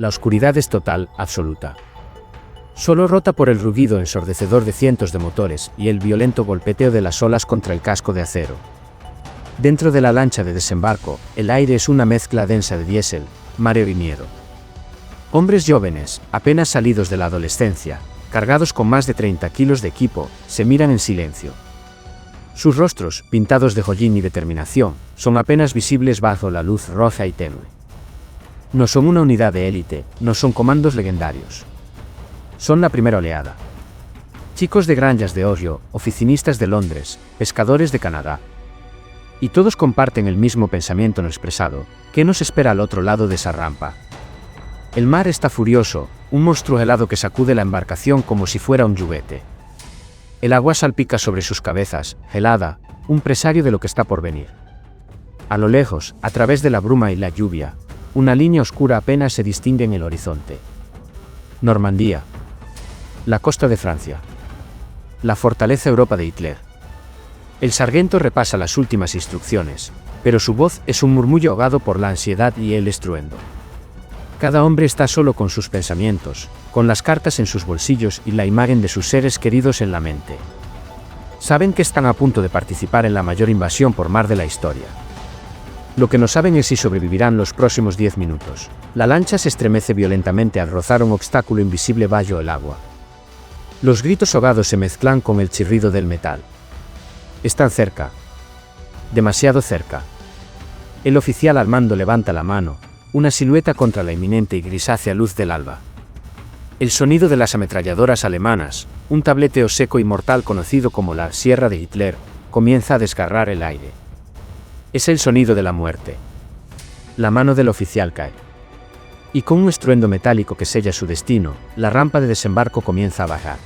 La oscuridad es total, absoluta. Solo rota por el rugido ensordecedor de cientos de motores y el violento golpeteo de las olas contra el casco de acero. Dentro de la lancha de desembarco, el aire es una mezcla densa de diésel, mareo y miedo. Hombres jóvenes, apenas salidos de la adolescencia, cargados con más de 30 kilos de equipo, se miran en silencio. Sus rostros, pintados de hollín y determinación, son apenas visibles bajo la luz roja y tenue. No son una unidad de élite, no son comandos legendarios. Son la primera oleada. Chicos de granjas de Ohio, oficinistas de Londres, pescadores de Canadá. Y todos comparten el mismo pensamiento no expresado: ¿qué nos espera al otro lado de esa rampa? El mar está furioso, un monstruo helado que sacude la embarcación como si fuera un juguete. El agua salpica sobre sus cabezas, helada, un presario de lo que está por venir. A lo lejos, a través de la bruma y la lluvia, una línea oscura apenas se distingue en el horizonte. Normandía. La costa de Francia. La fortaleza Europa de Hitler. El sargento repasa las últimas instrucciones, pero su voz es un murmullo ahogado por la ansiedad y el estruendo. Cada hombre está solo con sus pensamientos, con las cartas en sus bolsillos y la imagen de sus seres queridos en la mente. Saben que están a punto de participar en la mayor invasión por mar de la historia. Lo que no saben es si sobrevivirán los próximos 10 minutos. La lancha se estremece violentamente al rozar un obstáculo invisible bajo el agua. Los gritos ahogados se mezclan con el chirrido del metal. Están cerca. Demasiado cerca. El oficial al mando levanta la mano, una silueta contra la inminente y grisácea luz del alba. El sonido de las ametralladoras alemanas, un tableteo seco y mortal conocido como la Sierra de Hitler, comienza a desgarrar el aire. Es el sonido de la muerte. La mano del oficial cae. Y con un estruendo metálico que sella su destino, la rampa de desembarco comienza a bajar.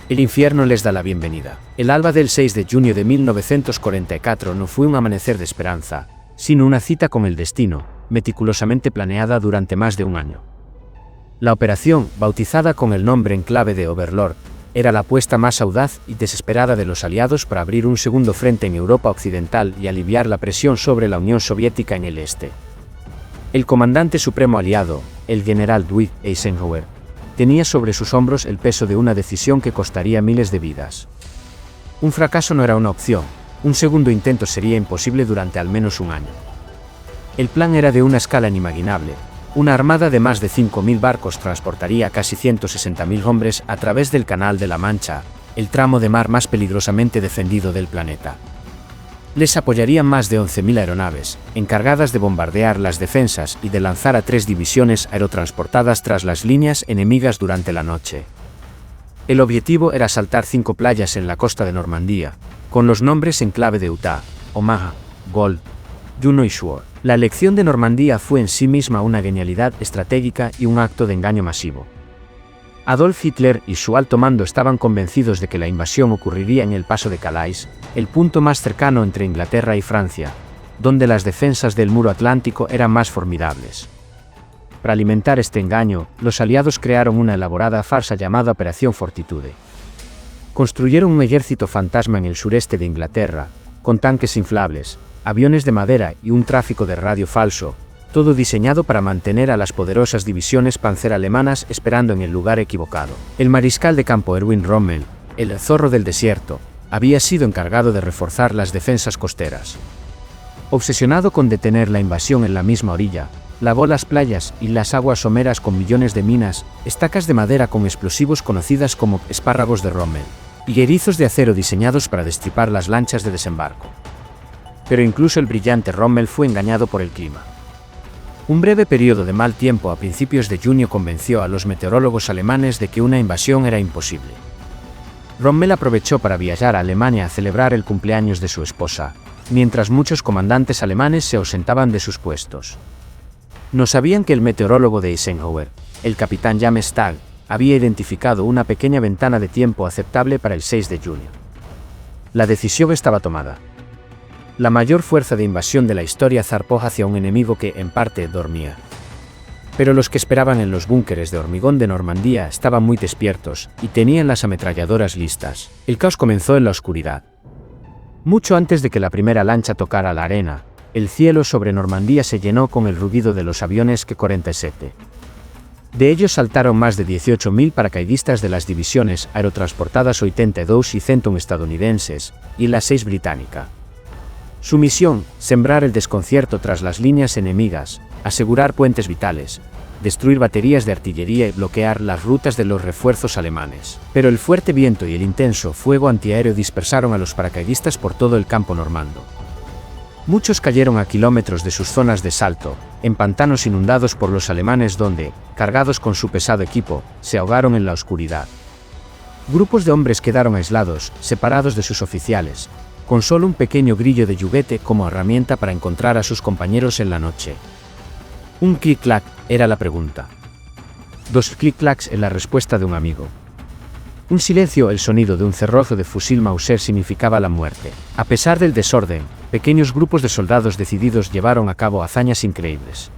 El infierno les da la bienvenida. El alba del 6 de junio de 1944 no fue un amanecer de esperanza, sino una cita con el destino, meticulosamente planeada durante más de un año. La operación, bautizada con el nombre en clave de Overlord, era la apuesta más audaz y desesperada de los aliados para abrir un segundo frente en Europa Occidental y aliviar la presión sobre la Unión Soviética en el este. El comandante supremo aliado, el general Dwight Eisenhower, tenía sobre sus hombros el peso de una decisión que costaría miles de vidas. Un fracaso no era una opción, un segundo intento sería imposible durante al menos un año. El plan era de una escala inimaginable. Una armada de más de 5.000 barcos transportaría casi 160.000 hombres a través del Canal de la Mancha, el tramo de mar más peligrosamente defendido del planeta. Les apoyarían más de 11.000 aeronaves, encargadas de bombardear las defensas y de lanzar a 3 divisiones aerotransportadas tras las líneas enemigas durante la noche. El objetivo era asaltar 5 playas en la costa de Normandía, con los nombres en clave de Utah, Omaha, Gold, Juno y Shore. La elección de Normandía fue en sí misma una genialidad estratégica y un acto de engaño masivo. Adolf Hitler y su alto mando estaban convencidos de que la invasión ocurriría en el paso de Calais, el punto más cercano entre Inglaterra y Francia, donde las defensas del muro atlántico eran más formidables. Para alimentar este engaño, los aliados crearon una elaborada farsa llamada Operación Fortitude. Construyeron un ejército fantasma en el sureste de Inglaterra, con tanques inflables, aviones de madera y un tráfico de radio falso, todo diseñado para mantener a las poderosas divisiones Panzer alemanas esperando en el lugar equivocado. El mariscal de campo Erwin Rommel, el zorro del desierto, había sido encargado de reforzar las defensas costeras. Obsesionado con detener la invasión en la misma orilla, lavó las playas y las aguas someras con millones de minas, estacas de madera con explosivos conocidas como espárragos de Rommel, y erizos de acero diseñados para destripar las lanchas de desembarco. Pero incluso el brillante Rommel fue engañado por el clima. Un breve periodo de mal tiempo a principios de junio convenció a los meteorólogos alemanes de que una invasión era imposible. Rommel aprovechó para viajar a Alemania a celebrar el cumpleaños de su esposa, mientras muchos comandantes alemanes se ausentaban de sus puestos. No sabían que el meteorólogo de Eisenhower, el capitán James Stagg, había identificado una pequeña ventana de tiempo aceptable para el 6 de junio. La decisión estaba tomada. La mayor fuerza de invasión de la historia zarpó hacia un enemigo que, en parte, dormía. Pero los que esperaban en los búnkeres de hormigón de Normandía estaban muy despiertos y tenían las ametralladoras listas. El caos comenzó en la oscuridad. Mucho antes de que la primera lancha tocara la arena, el cielo sobre Normandía se llenó con el rugido de los aviones K-47. De ellos saltaron más de 18.000 paracaidistas de las divisiones aerotransportadas 82 y Centon estadounidenses, y la 6 británica. Su misión, sembrar el desconcierto tras las líneas enemigas, asegurar puentes vitales, destruir baterías de artillería y bloquear las rutas de los refuerzos alemanes. Pero el fuerte viento y el intenso fuego antiaéreo dispersaron a los paracaidistas por todo el campo normando. Muchos cayeron a kilómetros de sus zonas de salto, en pantanos inundados por los alemanes donde, cargados con su pesado equipo, se ahogaron en la oscuridad. Grupos de hombres quedaron aislados, separados de sus oficiales, con solo un pequeño grillo de juguete como herramienta para encontrar a sus compañeros en la noche. Un clic-clac era la pregunta. 2 clic-clacs en la respuesta de un amigo. Un silencio, el sonido de un cerrojo de fusil Mauser significaba la muerte. A pesar del desorden, pequeños grupos de soldados decididos llevaron a cabo hazañas increíbles.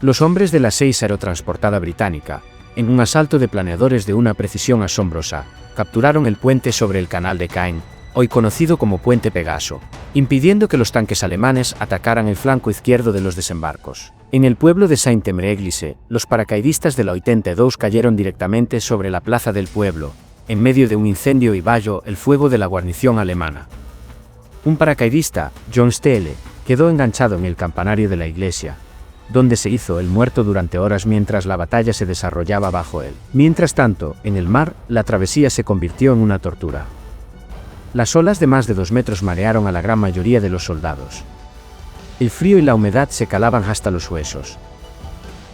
Los hombres de la 6 aerotransportada británica, en un asalto de planeadores de una precisión asombrosa, capturaron el puente sobre el canal de Caen, hoy conocido como Puente Pegaso, impidiendo que los tanques alemanes atacaran el flanco izquierdo de los desembarcos. En el pueblo de Saint-Émile-Église, los paracaidistas de la 82 cayeron directamente sobre la plaza del pueblo, en medio de un incendio y bajo el fuego de la guarnición alemana. Un paracaidista, John Steele, quedó enganchado en el campanario de la iglesia, donde se hizo el muerto durante horas mientras la batalla se desarrollaba bajo él. Mientras tanto, en el mar, la travesía se convirtió en una tortura. Las olas de más de 2 metros marearon a la gran mayoría de los soldados. El frío y la humedad se calaban hasta los huesos.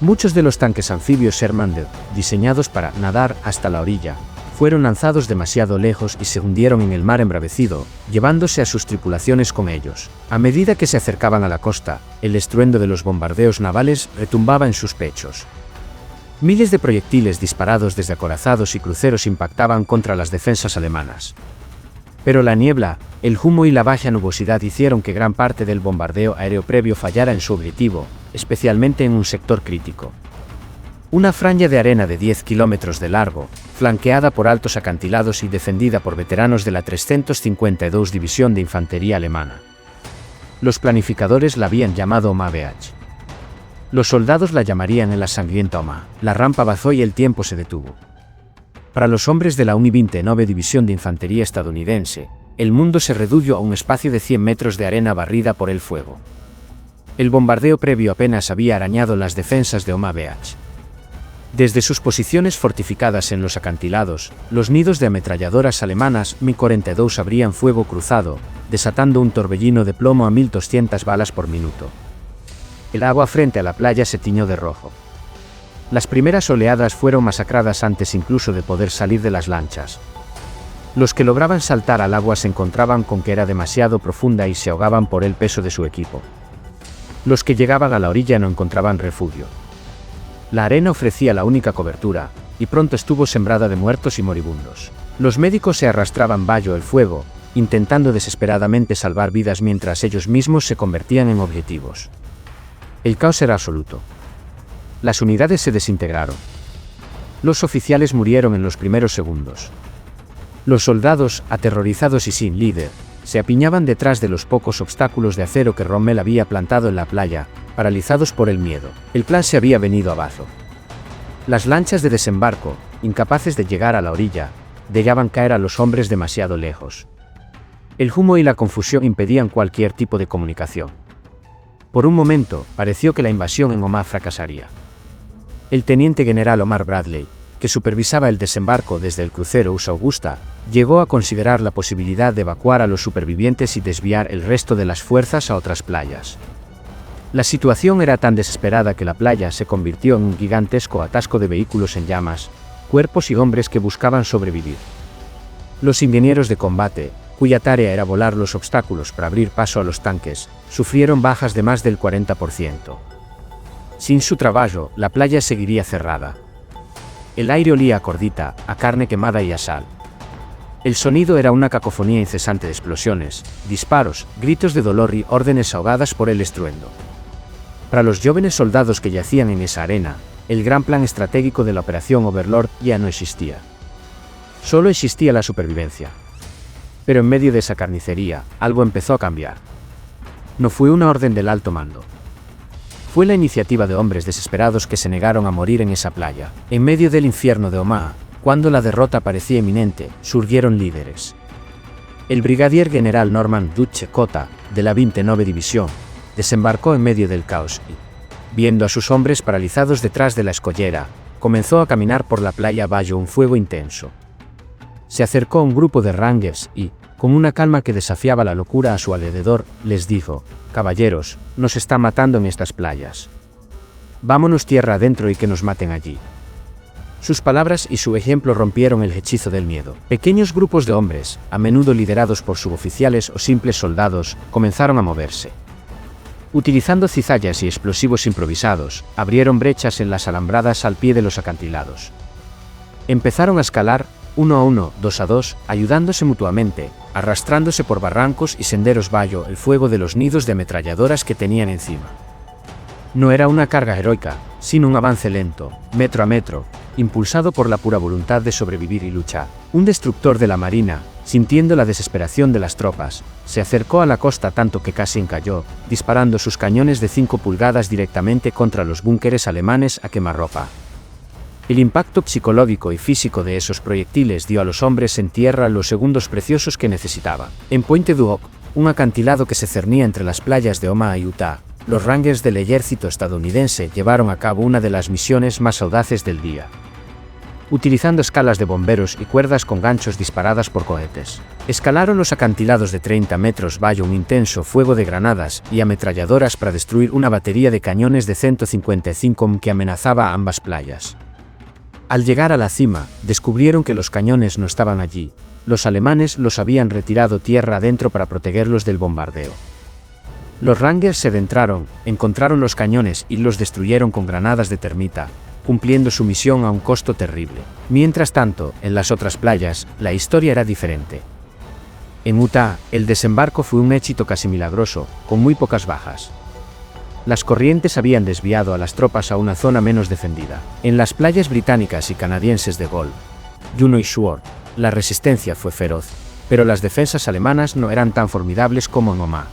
Muchos de los tanques anfibios Sherman, diseñados para nadar hasta la orilla, fueron lanzados demasiado lejos y se hundieron en el mar embravecido, llevándose a sus tripulaciones con ellos. A medida que se acercaban a la costa, el estruendo de los bombardeos navales retumbaba en sus pechos. Miles de proyectiles disparados desde acorazados y cruceros impactaban contra las defensas alemanas. Pero la niebla, el humo y la baja nubosidad hicieron que gran parte del bombardeo aéreo previo fallara en su objetivo, especialmente en un sector crítico. Una franja de arena de 10 kilómetros de largo, flanqueada por altos acantilados y defendida por veteranos de la 352 División de Infantería Alemana. Los planificadores la habían llamado Oma Beach. Los soldados la llamarían en la sangrienta Oma. La rampa bajó y el tiempo se detuvo. Para los hombres de la Uni-29 División de Infantería estadounidense, el mundo se redujo a un espacio de 100 metros de arena barrida por el fuego. El bombardeo previo apenas había arañado las defensas de Oma Beach. Desde sus posiciones fortificadas en los acantilados, los nidos de ametralladoras alemanas Mi-42 abrían fuego cruzado, desatando un torbellino de plomo a 1.200 balas por minuto. El agua frente a la playa se tiñó de rojo. Las primeras oleadas fueron masacradas antes incluso de poder salir de las lanchas. Los que lograban saltar al agua se encontraban con que era demasiado profunda y se ahogaban por el peso de su equipo. Los que llegaban a la orilla no encontraban refugio. La arena ofrecía la única cobertura, y pronto estuvo sembrada de muertos y moribundos. Los médicos se arrastraban bajo el fuego, intentando desesperadamente salvar vidas mientras ellos mismos se convertían en objetivos. El caos era absoluto. Las unidades se desintegraron. Los oficiales murieron en los primeros segundos. Los soldados, aterrorizados y sin líder, se apiñaban detrás de los pocos obstáculos de acero que Rommel había plantado en la playa, paralizados por el miedo. El plan se había venido abajo. Las lanchas de desembarco, incapaces de llegar a la orilla, dejaban caer a los hombres demasiado lejos. El humo y la confusión impedían cualquier tipo de comunicación. Por un momento, pareció que la invasión en Omaha fracasaría. El teniente general Omar Bradley, que supervisaba el desembarco desde el crucero USA Augusta, llegó a considerar la posibilidad de evacuar a los supervivientes y desviar el resto de las fuerzas a otras playas. La situación era tan desesperada que la playa se convirtió en un gigantesco atasco de vehículos en llamas, cuerpos y hombres que buscaban sobrevivir. Los ingenieros de combate, cuya tarea era volar los obstáculos para abrir paso a los tanques, sufrieron bajas de más del 40%. Sin su trabajo, la playa seguiría cerrada. El aire olía a cordita, a carne quemada y a sal. El sonido era una cacofonía incesante de explosiones, disparos, gritos de dolor y órdenes ahogadas por el estruendo. Para los jóvenes soldados que yacían en esa arena, el gran plan estratégico de la Operación Overlord ya no existía. Solo existía la supervivencia. Pero en medio de esa carnicería, algo empezó a cambiar. No fue una orden del alto mando. Fue la iniciativa de hombres desesperados que se negaron a morir en esa playa. En medio del infierno de Omaha, cuando la derrota parecía inminente, surgieron líderes. El brigadier general Norman Dutch Cota, de la 29 División, desembarcó en medio del caos y, viendo a sus hombres paralizados detrás de la escollera, comenzó a caminar por la playa bajo un fuego intenso. Se acercó a un grupo de Rangers y, con una calma que desafiaba la locura a su alrededor, les dijo: «Caballeros, nos están matando en estas playas. Vámonos tierra adentro y que nos maten allí». Sus palabras y su ejemplo rompieron el hechizo del miedo. Pequeños grupos de hombres, a menudo liderados por suboficiales o simples soldados, comenzaron a moverse. Utilizando cizallas y explosivos improvisados, abrieron brechas en las alambradas al pie de los acantilados. Empezaron a escalar, 1 a 1, 2 a 2, ayudándose mutuamente, arrastrándose por barrancos y senderos bajo el fuego de los nidos de ametralladoras que tenían encima. No era una carga heroica, sino un avance lento, metro a metro, impulsado por la pura voluntad de sobrevivir y luchar. Un destructor de la marina, sintiendo la desesperación de las tropas, se acercó a la costa tanto que casi encalló, disparando sus cañones de 5 pulgadas directamente contra los búnkeres alemanes a quemarropa. El impacto psicológico y físico de esos proyectiles dio a los hombres en tierra los segundos preciosos que necesitaban. En Pointe du Hoc, un acantilado que se cernía entre las playas de Omaha y Utah, los Rangers del ejército estadounidense llevaron a cabo una de las misiones más audaces del día. Utilizando escalas de bomberos y cuerdas con ganchos disparadas por cohetes, escalaron los acantilados de 30 metros bajo un intenso fuego de granadas y ametralladoras para destruir una batería de cañones de 155 que amenazaba a ambas playas. Al llegar a la cima, descubrieron que los cañones no estaban allí. Los alemanes los habían retirado tierra adentro para protegerlos del bombardeo. Los Rangers se adentraron, encontraron los cañones y los destruyeron con granadas de termita, cumpliendo su misión a un costo terrible. Mientras tanto, en las otras playas, la historia era diferente. En Utah, el desembarco fue un éxito casi milagroso, con muy pocas bajas. Las corrientes habían desviado a las tropas a una zona menos defendida. En las playas británicas y canadienses de Gull, Juno y Sword, la resistencia fue feroz, pero las defensas alemanas no eran tan formidables como en Omaha.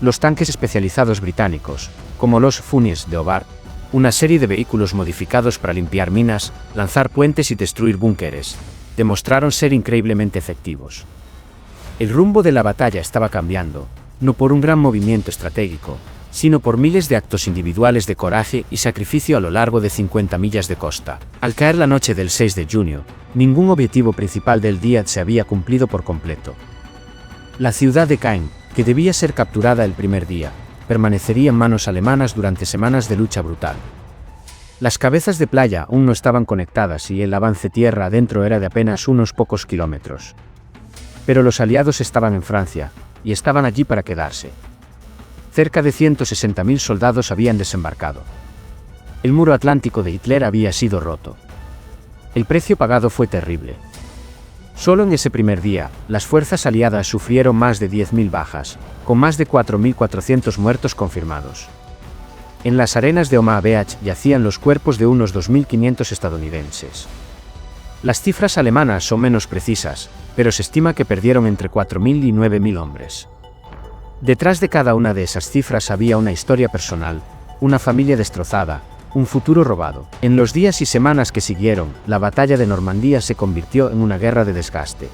Los tanques especializados británicos, como los Funnies de Hobart, una serie de vehículos modificados para limpiar minas, lanzar puentes y destruir búnkeres, demostraron ser increíblemente efectivos. El rumbo de la batalla estaba cambiando, no por un gran movimiento estratégico, sino por miles de actos individuales de coraje y sacrificio a lo largo de 50 millas de costa. Al caer la noche del 6 de junio, ningún objetivo principal del día se había cumplido por completo. La ciudad de Caen, que debía ser capturada el primer día, permanecería en manos alemanas durante semanas de lucha brutal. Las cabezas de playa aún no estaban conectadas y el avance tierra adentro era de apenas unos pocos kilómetros. Pero los aliados estaban en Francia, y estaban allí para quedarse. Cerca de 160.000 soldados habían desembarcado. El muro atlántico de Hitler había sido roto. El precio pagado fue terrible. Solo en ese primer día, las fuerzas aliadas sufrieron más de 10.000 bajas, con más de 4.400 muertos confirmados. En las arenas de Omaha Beach yacían los cuerpos de unos 2.500 estadounidenses. Las cifras alemanas son menos precisas, pero se estima que perdieron entre 4.000 y 9.000 hombres. Detrás de cada una de esas cifras había una historia personal, una familia destrozada, un futuro robado. En los días y semanas que siguieron, la batalla de Normandía se convirtió en una guerra de desgaste.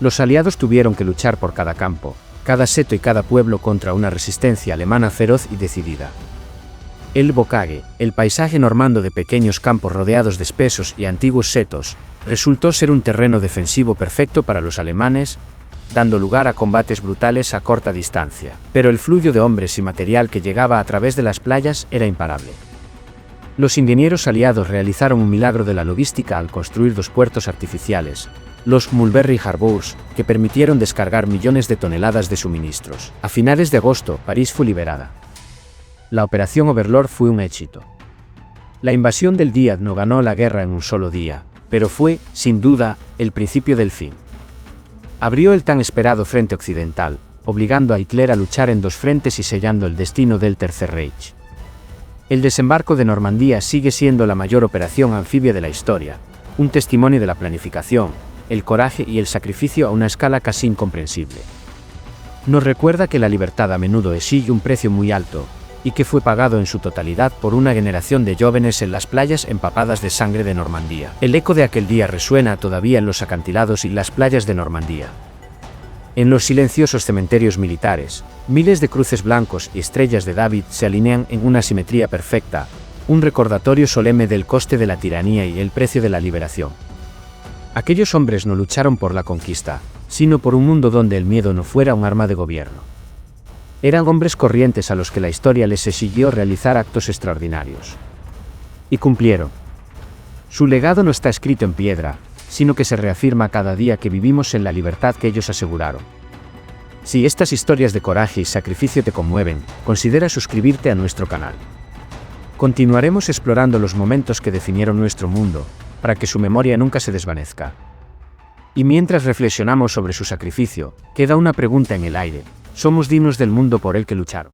Los aliados tuvieron que luchar por cada campo, cada seto y cada pueblo contra una resistencia alemana feroz y decidida. El bocage, el paisaje normando de pequeños campos rodeados de espesos y antiguos setos, resultó ser un terreno defensivo perfecto para los alemanes, dando lugar a combates brutales a corta distancia. Pero el flujo de hombres y material que llegaba a través de las playas era imparable. Los ingenieros aliados realizaron un milagro de la logística al construir 2 puertos artificiales, los Mulberry Harbours, que permitieron descargar millones de toneladas de suministros. A finales de agosto, París fue liberada. La Operación Overlord fue un éxito. La invasión del Día no ganó la guerra en un solo día, pero fue, sin duda, el principio del fin. Abrió el tan esperado frente occidental, obligando a Hitler a luchar en 2 frentes y sellando el destino del Tercer Reich. El desembarco de Normandía sigue siendo la mayor operación anfibia de la historia, un testimonio de la planificación, el coraje y el sacrificio a una escala casi incomprensible. Nos recuerda que la libertad a menudo exige un precio muy alto, y que fue pagado en su totalidad por una generación de jóvenes en las playas empapadas de sangre de Normandía. El eco de aquel día resuena todavía en los acantilados y las playas de Normandía. En los silenciosos cementerios militares, miles de cruces blancos y estrellas de David se alinean en una simetría perfecta, un recordatorio solemne del coste de la tiranía y el precio de la liberación. Aquellos hombres no lucharon por la conquista, sino por un mundo donde el miedo no fuera un arma de gobierno. Eran hombres corrientes a los que la historia les exigió realizar actos extraordinarios. Y cumplieron. Su legado no está escrito en piedra, sino que se reafirma cada día que vivimos en la libertad que ellos aseguraron. Si estas historias de coraje y sacrificio te conmueven, considera suscribirte a nuestro canal. Continuaremos explorando los momentos que definieron nuestro mundo, para que su memoria nunca se desvanezca. Y mientras reflexionamos sobre su sacrificio, queda una pregunta en el aire: ¿somos dignos del mundo por el que lucharon?